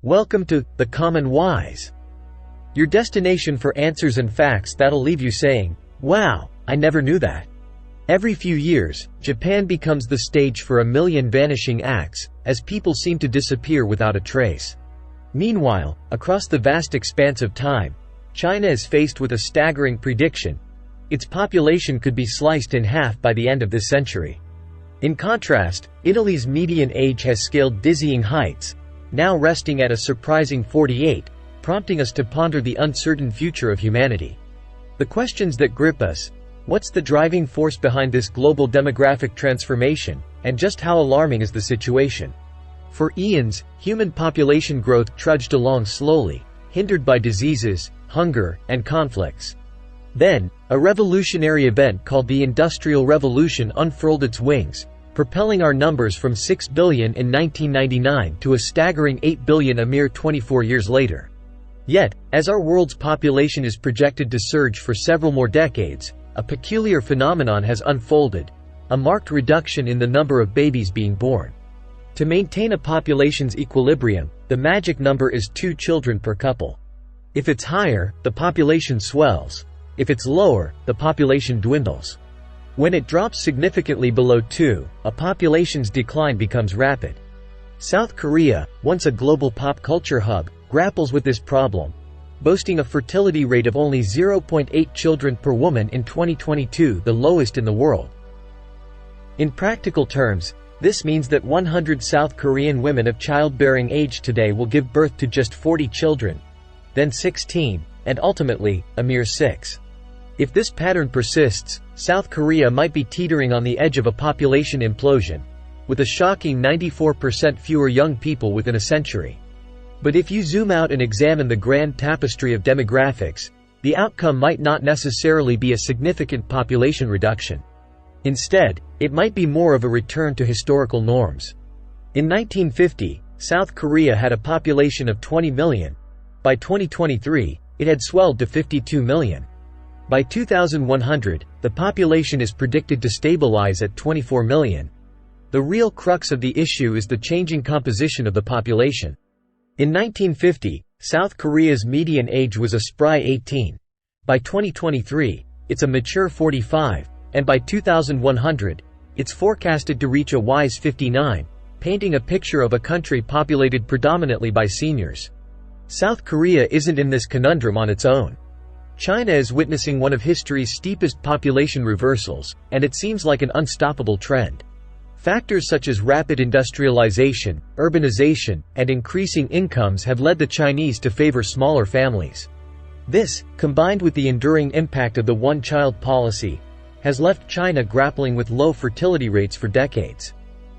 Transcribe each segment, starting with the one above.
Welcome to The Common Wise, your destination for answers and facts that'll leave you saying, "Wow, I never knew that." Every few years, Japan becomes the stage for a million vanishing acts, as people seem to disappear without a trace. Meanwhile, across the vast expanse of time, China is faced with a staggering prediction. Its population could be sliced in half by the end of this century. In contrast, Italy's median age has scaled dizzying heights, now resting at a surprising 48, prompting us to ponder the uncertain future of humanity. The questions that grip us: what's the driving force behind this global demographic transformation, and just how alarming is the situation? For eons, human population growth trudged along slowly, hindered by diseases, hunger, and conflicts. Then, a revolutionary event called the Industrial Revolution unfurled its wings, propelling our numbers from 6 billion in 1999 to a staggering 8 billion a mere 24 years later. Yet, as our world's population is projected to surge for several more decades, a peculiar phenomenon has unfolded: a marked reduction in the number of babies being born. To maintain a population's equilibrium, the magic number is 2 children per couple. If it's higher, the population swells. If it's lower, the population dwindles. When it drops significantly below 2, a population's decline becomes rapid. South Korea, once a global pop culture hub, grapples with this problem, boasting a fertility rate of only 0.8 children per woman in 2022, the lowest in the world. In practical terms, this means that 100 South Korean women of childbearing age today will give birth to just 40 children, then 16, and ultimately, a mere 6. If this pattern persists, South Korea might be teetering on the edge of a population implosion, with a shocking 94% fewer young people within a century. But if you zoom out and examine the grand tapestry of demographics, the outcome might not necessarily be a significant population reduction. Instead, it might be more of a return to historical norms. In 1950, South Korea had a population of 20 million. By 2023, it had swelled to 52 million. By 2100, the population is predicted to stabilize at 24 million. The real crux of the issue is the changing composition of the population. In 1950, South Korea's median age was a spry 18. By 2023, it's a mature 45, and by 2100, it's forecasted to reach a wise 59, painting a picture of a country populated predominantly by seniors. South Korea isn't in this conundrum on its own. China is witnessing one of history's steepest population reversals, and it seems like an unstoppable trend. Factors such as rapid industrialization, urbanization, and increasing incomes have led the Chinese to favor smaller families. This, combined with the enduring impact of the one-child policy, has left China grappling with low fertility rates for decades.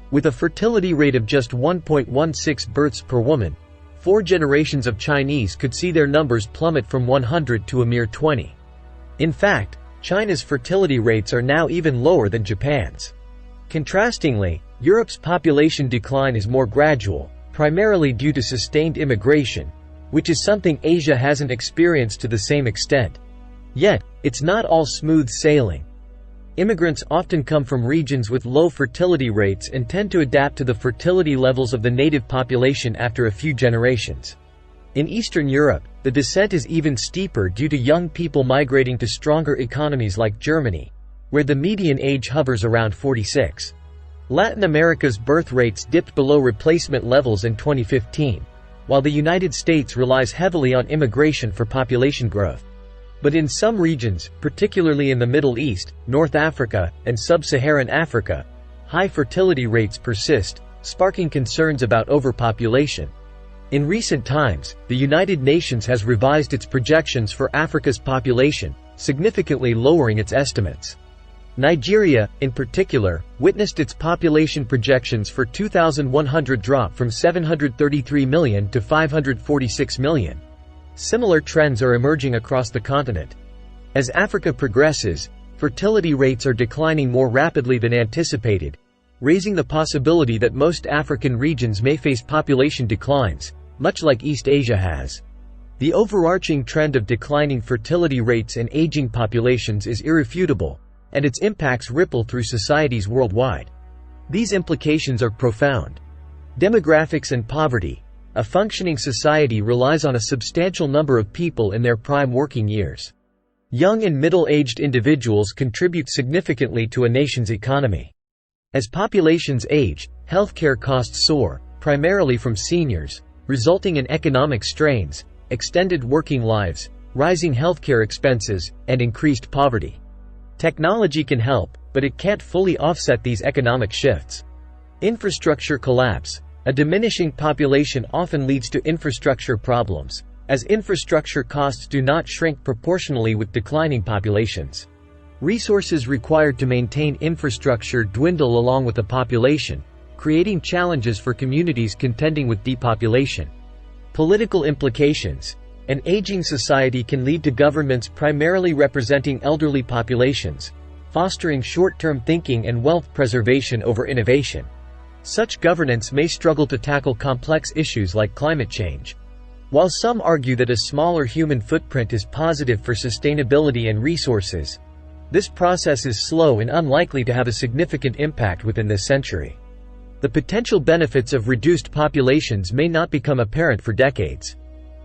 With a fertility rate of just 1.16 births per woman, 4 generations of Chinese could see their numbers plummet from 100 to a mere 20. In fact, China's fertility rates are now even lower than Japan's. Contrastingly, Europe's population decline is more gradual, primarily due to sustained immigration, which is something Asia hasn't experienced to the same extent. Yet, it's not all smooth sailing. Immigrants often come from regions with low fertility rates and tend to adapt to the fertility levels of the native population after a few generations. In Eastern Europe, the descent is even steeper due to young people migrating to stronger economies like Germany, where the median age hovers around 46. Latin America's birth rates dipped below replacement levels in 2015, while the United States relies heavily on immigration for population growth. But in some regions, particularly in the Middle East, North Africa, and Sub-Saharan Africa, high fertility rates persist, sparking concerns about overpopulation. In recent times, the United Nations has revised its projections for Africa's population, significantly lowering its estimates. Nigeria, in particular, witnessed its population projections for 2100 drop from 733 million to 546 million. Similar trends are emerging across the continent. As Africa progresses, fertility rates are declining more rapidly than anticipated, raising the possibility that most African regions may face population declines, much like East Asia has. The overarching trend of declining fertility rates and aging populations is irrefutable, and its impacts ripple through societies worldwide. These implications are profound. Demographics and poverty, A functioning society relies on a substantial number of people in their prime working years. Young and middle-aged individuals contribute significantly to a nation's economy. As populations age, healthcare costs soar, primarily from seniors, resulting in economic strains, extended working lives, rising healthcare expenses, and increased poverty. Technology can help, but it can't fully offset these economic shifts. Infrastructure collapse. A diminishing population often leads to infrastructure problems, as infrastructure costs do not shrink proportionally with declining populations. Resources required to maintain infrastructure dwindle along with the population, creating challenges for communities contending with depopulation. Political implications. An aging society can lead to governments primarily representing elderly populations, fostering short-term thinking and wealth preservation over innovation. Such governance may struggle to tackle complex issues like climate change. While some argue that a smaller human footprint is positive for sustainability and resources, this process is slow and unlikely to have a significant impact within this century. The potential benefits of reduced populations may not become apparent for decades.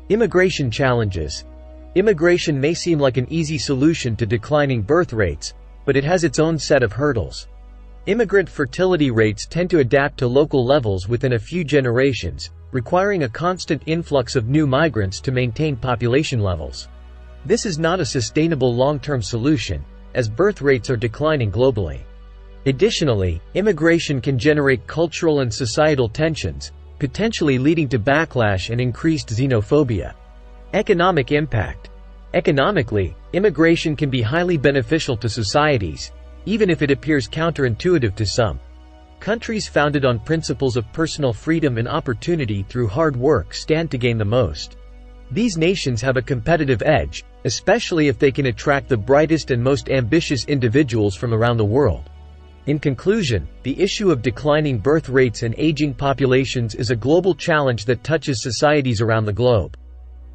Immigration challenges. Immigration may seem like an easy solution to declining birth rates, but it has its own set of hurdles. Immigrant fertility rates tend to adapt to local levels within a few generations, requiring a constant influx of new migrants to maintain population levels. This is not a sustainable long-term solution, as birth rates are declining globally. Additionally, immigration can generate cultural and societal tensions, potentially leading to backlash and increased xenophobia. Economic impact. Economically, immigration can be highly beneficial to societies, even if it appears counterintuitive to some. Countries founded on principles of personal freedom and opportunity through hard work stand to gain the most. These nations have a competitive edge, especially if they can attract the brightest and most ambitious individuals from around the world. In conclusion, the issue of declining birth rates and aging populations is a global challenge that touches societies around the globe.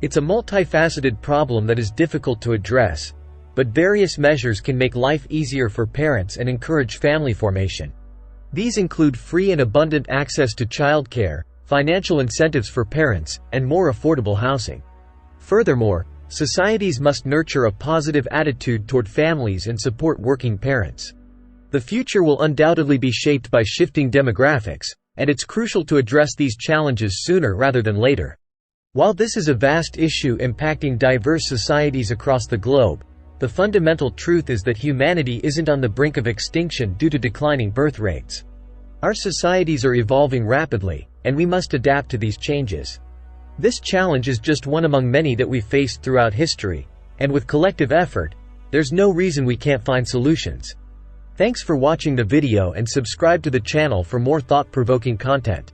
It's a multifaceted problem that is difficult to address, but various measures can make life easier for parents and encourage family formation. These include free and abundant access to childcare, financial incentives for parents, and more affordable housing. Furthermore, societies must nurture a positive attitude toward families and support working parents. The future will undoubtedly be shaped by shifting demographics, and it's crucial to address these challenges sooner rather than later. While this is a vast issue impacting diverse societies across the globe, the fundamental truth is that humanity isn't on the brink of extinction due to declining birth rates. Our societies are evolving rapidly, and we must adapt to these changes. This challenge is just one among many that we've faced throughout history, and with collective effort, there's no reason we can't find solutions. Thanks for watching the video and subscribe to the channel for more thought-provoking content.